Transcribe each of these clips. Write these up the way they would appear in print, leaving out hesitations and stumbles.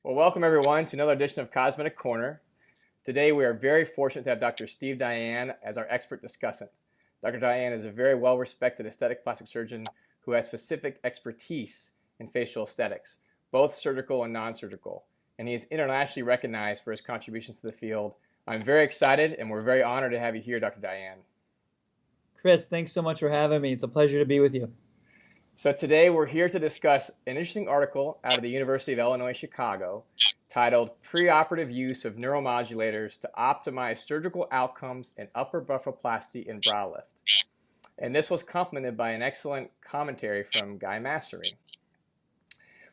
Well, welcome everyone to another edition of Cosmetic Corner. Today we are very fortunate to have Dr. Steve Dayan as our expert discussant. Dr. Dayan is a very well-respected aesthetic plastic surgeon who has specific expertise in facial aesthetics, both surgical and non-surgical, and he is internationally recognized for his contributions to the field. I'm very excited and we're very honored to have you here, Dr. Dayan. Chris, thanks so much for having me. It's a pleasure to be with you. So today we're here to discuss an interesting article out of the University of Illinois, Chicago, titled Preoperative Use of Neuromodulators to Optimize Surgical Outcomes in Upper Blepharoplasty and Brow Lift. And this was complemented by an excellent commentary from Guy Massry.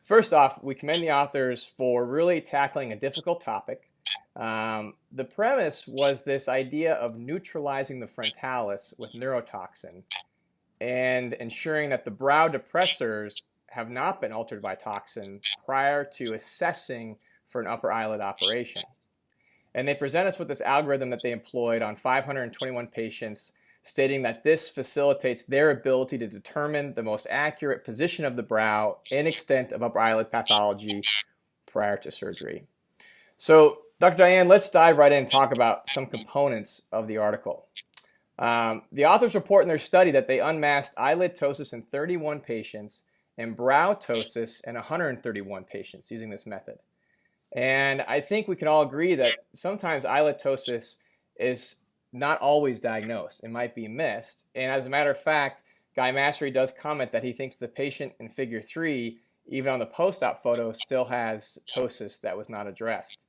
First off, we commend the authors for really tackling a difficult topic. The premise was this idea of neutralizing the frontalis with neurotoxin and ensuring that the brow depressors have not been altered by toxin prior to assessing for an upper eyelid operation. And they present us with this algorithm that they employed on 521 patients, stating that this facilitates their ability to determine the most accurate position of the brow and extent of upper eyelid pathology prior to surgery. So, Dr. Dayan, let's dive right in and talk about some components of the article. The authors report in their study that they unmasked eyelid ptosis in 31 patients and brow ptosis in 131 patients using this method. And I think we can all agree that sometimes eyelid ptosis is not always diagnosed. It might be missed. And as a matter of fact, Guy Massry does comment that he thinks the patient in figure 3, even on the post-op photo, still has ptosis that was not addressed.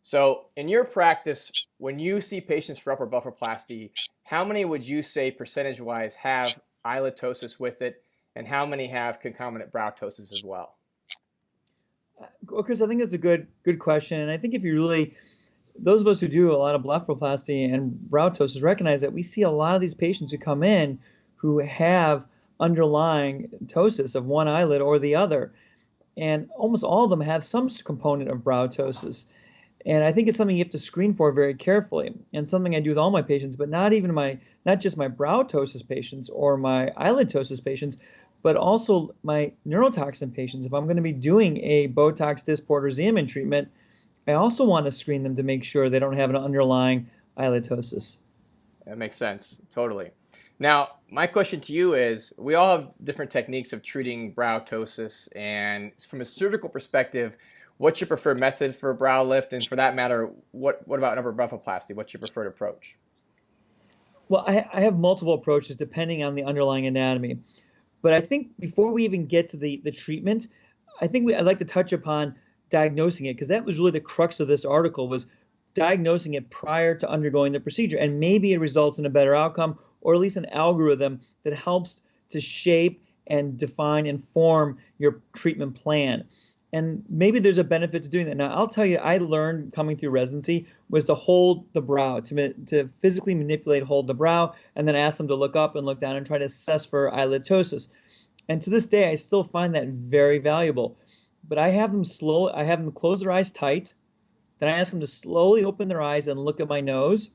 So in your practice, when you see patients for upper blepharoplasty, how many would you say percentage-wise have eyelid ptosis with it, and how many have concomitant brow ptosis as well? Well, Chris, I think that's a good question. And I think if you really, those of us who do a lot of blepharoplasty and brow ptosis recognize that we see a lot of these patients who come in who have underlying ptosis of one eyelid or the other. And almost all of them have some component of brow ptosis. And I think it's something you have to screen for very carefully, and something I do with all my patients, but not just my brow ptosis patients or my eyelid ptosis patients, but also my neurotoxin patients. If I'm going to be doing a Botox, Dysport, or Xeomin treatment, I also want to screen them to make sure they don't have an underlying eyelid ptosis. That makes sense, totally. Now, my question to you is, we all have different techniques of treating brow ptosis, and from a surgical perspective, what's your preferred method for brow lift? And for that matter, what about upper blepharoplasty? What's your preferred approach? Well, I have multiple approaches depending on the underlying anatomy. But I think before we even get to the treatment, I'd like to touch upon diagnosing it, because that was really the crux of this article, was diagnosing it prior to undergoing the procedure. And maybe it results in a better outcome, or at least an algorithm that helps to shape and define and form your treatment plan. And maybe there's a benefit to doing that. Now, I'll tell you, I learned coming through residency was to hold the brow, to physically manipulate, hold the brow, and then ask them to look up and look down and try to assess for eyelid ptosis. And to this day, I still find that very valuable. But I have them close their eyes tight. Then I ask them to slowly open their eyes and look at my nose.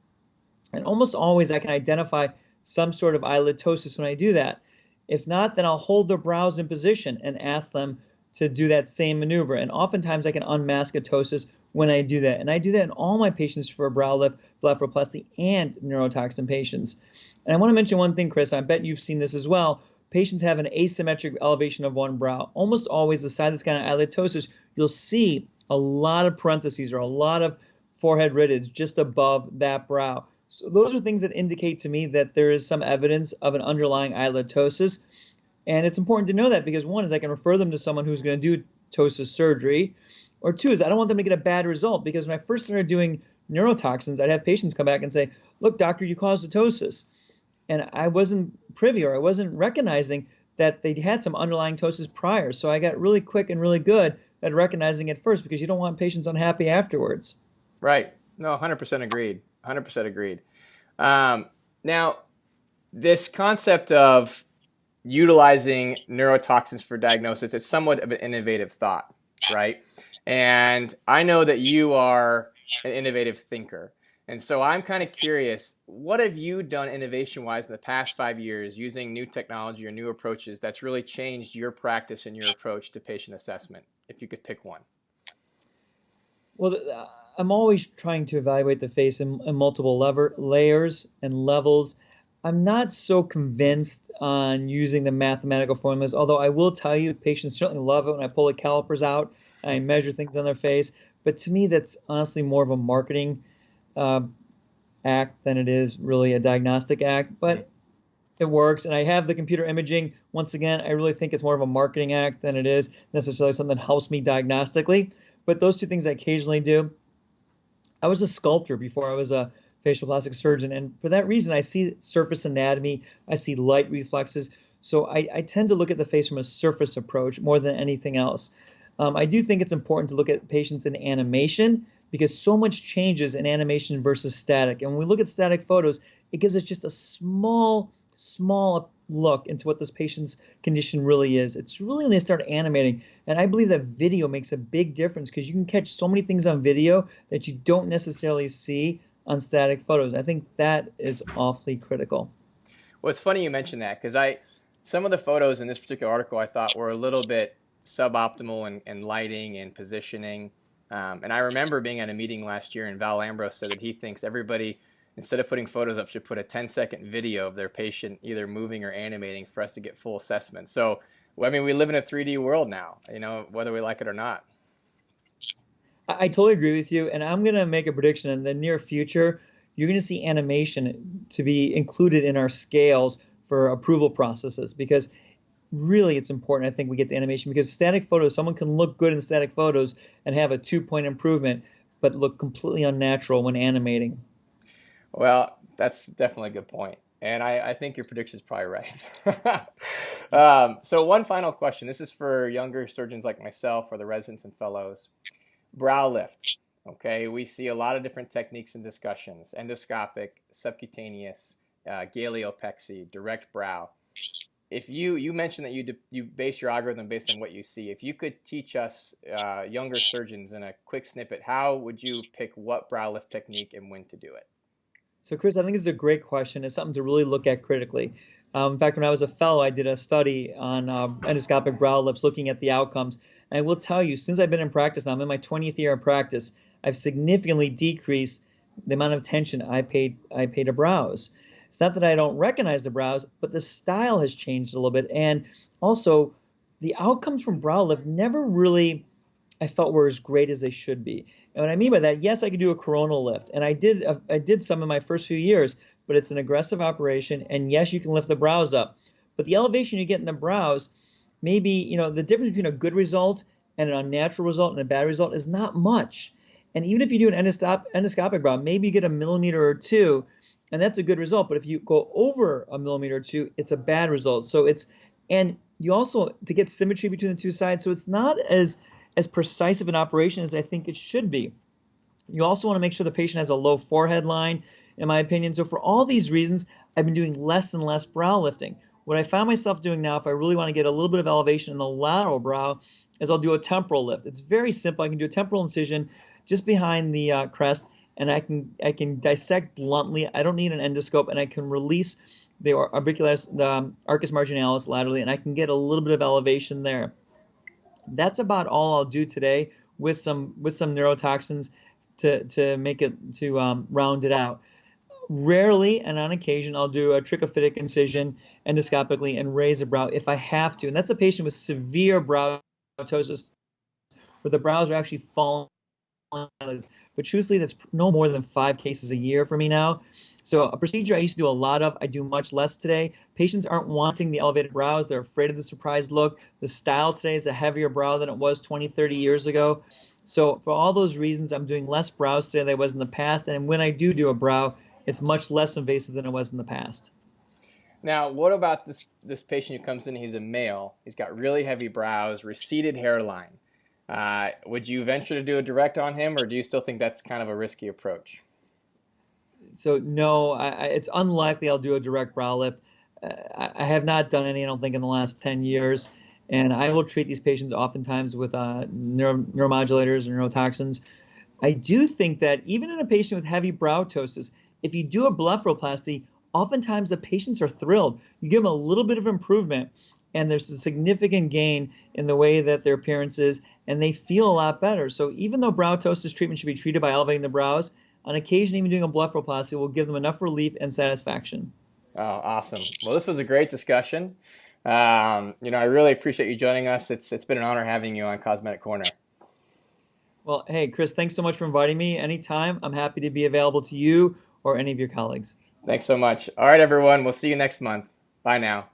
And almost always I can identify some sort of eyelid ptosis when I do that. If not, then I'll hold their brows in position and ask them to do that same maneuver. And oftentimes I can unmask a ptosis when I do that. And I do that in all my patients for brow lift, blepharoplasty, and neurotoxin patients. And I want to mention one thing, Chris, I bet you've seen this as well. Patients have an asymmetric elevation of one brow. Almost always the side that's got an eyelid ptosis, you'll see a lot of parentheses or a lot of forehead irides just above that brow. So those are things that indicate to me that there is some evidence of an underlying eyelid ptosis. And it's important to know that because, one, is I can refer them to someone who's going to do ptosis surgery, or two, is I don't want them to get a bad result, because when I first started doing neurotoxins, I'd have patients come back and say, look, doctor, you caused a ptosis. And I wasn't privy, or I wasn't recognizing that they had some underlying ptosis prior. So I got really quick and really good at recognizing it first, because you don't want patients unhappy afterwards. Right. No, 100% agreed. 100% agreed. Now, this concept of utilizing neurotoxins for diagnosis, it's somewhat of an innovative thought, right? And I know that you are an innovative thinker. And so I'm kind of curious, what have you done innovation-wise in the past 5 years using new technology or new approaches that's really changed your practice and your approach to patient assessment, if you could pick one? Well, I'm always trying to evaluate the face in multiple layers and levels. I'm not so convinced on using the mathematical formulas, although I will tell you, patients certainly love it when I pull the calipers out and I measure things on their face. But to me, that's honestly more of a marketing uh, act than it is really a diagnostic act. Mm. But it works, and I have the computer imaging. Once again, I really think it's more of a marketing act than it is necessarily something that helps me diagnostically. But those two things I occasionally do. I was a sculptor before I was a facial plastic surgeon, and for that reason, I see surface anatomy, I see light reflexes. So I tend to look at the face from a surface approach more than anything else. I do think it's important to look at patients in animation because so much changes in animation versus static. And when we look at static photos, it gives us just a small look into what this patient's condition really is. It's really when they start animating. And I believe that video makes a big difference because you can catch so many things on video that you don't necessarily see on static photos. I think that is awfully critical. Well, it's funny you mentioned that because some of the photos in this particular article I thought were a little bit suboptimal in lighting and positioning. And I remember being at a meeting last year, and Val Ambrose said that he thinks everybody, instead of putting photos up, should put a 10-second video of their patient either moving or animating for us to get full assessment. So, I mean, we live in a 3D world now, whether we like it or not. I totally agree with you, and I'm going to make a prediction in the near future. You're going to see animation to be included in our scales for approval processes because really it's important. I think we get to animation because static photos, someone can look good in static photos and have a 2-point improvement, but look completely unnatural when animating. Well, that's definitely a good point. And I think your prediction is probably right. So one final question. This is for younger surgeons like myself or the residents and fellows. Brow lift. Okay, we see a lot of different techniques and discussions: endoscopic, subcutaneous, galeopexy, direct brow. If you mentioned that you base your algorithm based on what you see. If you could teach us younger surgeons in a quick snippet, how would you pick what brow lift technique and when to do it? So, Chris, I think it's a great question. It's something to really look at critically. In fact, when I was a fellow, I did a study on endoscopic brow lifts, looking at the outcomes. And I will tell you, since I've been in practice now, I'm in my 20th year of practice, I've significantly decreased the amount of attention I paid to brows. It's not that I don't recognize the brows, but the style has changed a little bit. And also, the outcomes from brow lift never really, I felt, were as great as they should be. And what I mean by that, yes, I could do a coronal lift, and I did some in my first few years, but it's an aggressive operation, and yes, you can lift the brows up. But the elevation you get in the brows, maybe, the difference between a good result and an unnatural result and a bad result is not much. And even if you do an endoscopic brow, maybe you get a millimeter or two, and that's a good result. But if you go over a millimeter or two, it's a bad result. And you also, to get symmetry between the two sides, so it's not as precise of an operation as I think it should be. You also want to make sure the patient has a low forehead line, in my opinion. So for all these reasons, I've been doing less and less brow lifting. What I found myself doing now, if I really want to get a little bit of elevation in the lateral brow, is I'll do a temporal lift. It's very simple. I can do a temporal incision just behind the crest, and I can dissect bluntly. I don't need an endoscope, and I can release the arcus marginalis laterally, and I can get a little bit of elevation there. That's about all I'll do today with some neurotoxins to make it round it out. Rarely and on occasion I'll do a trichophytic incision endoscopically and raise a brow if I have to. And that's a patient with severe brow ptosis where the brows are actually falling. But truthfully, that's no more than 5 cases a year for me now. So a procedure I used to do a lot of, I do much less today. Patients aren't wanting the elevated brows. They're afraid of the surprise look. The style today is a heavier brow than it was 20, 30 years ago. So for all those reasons, I'm doing less brows today than I was in the past. And when I do a brow, it's much less invasive than it was in the past. Now, what about this patient who comes in? He's a male. He's got really heavy brows, receded hairline. Would you venture to do a direct on him, or do you still think that's kind of a risky approach? So no, it's unlikely I'll do a direct brow lift. I have not done any, I don't think, in the last 10 years. And I will treat these patients oftentimes with neuromodulators and neurotoxins. I do think that even in a patient with heavy brow ptosis, if you do a blepharoplasty, oftentimes the patients are thrilled. You give them a little bit of improvement, and there's a significant gain in the way that their appearance is, and they feel a lot better. So even though brow ptosis treatment should be treated by elevating the brows, on occasion even doing a blepharoplasty will give them enough relief and satisfaction. Oh, awesome. Well, this was a great discussion. I really appreciate you joining us. It's been an honor having you on Cosmetic Corner. Well, hey, Chris, thanks so much for inviting me. Anytime, I'm happy to be available to you or any of your colleagues. Thanks so much. All right, everyone. We'll see you next month. Bye now.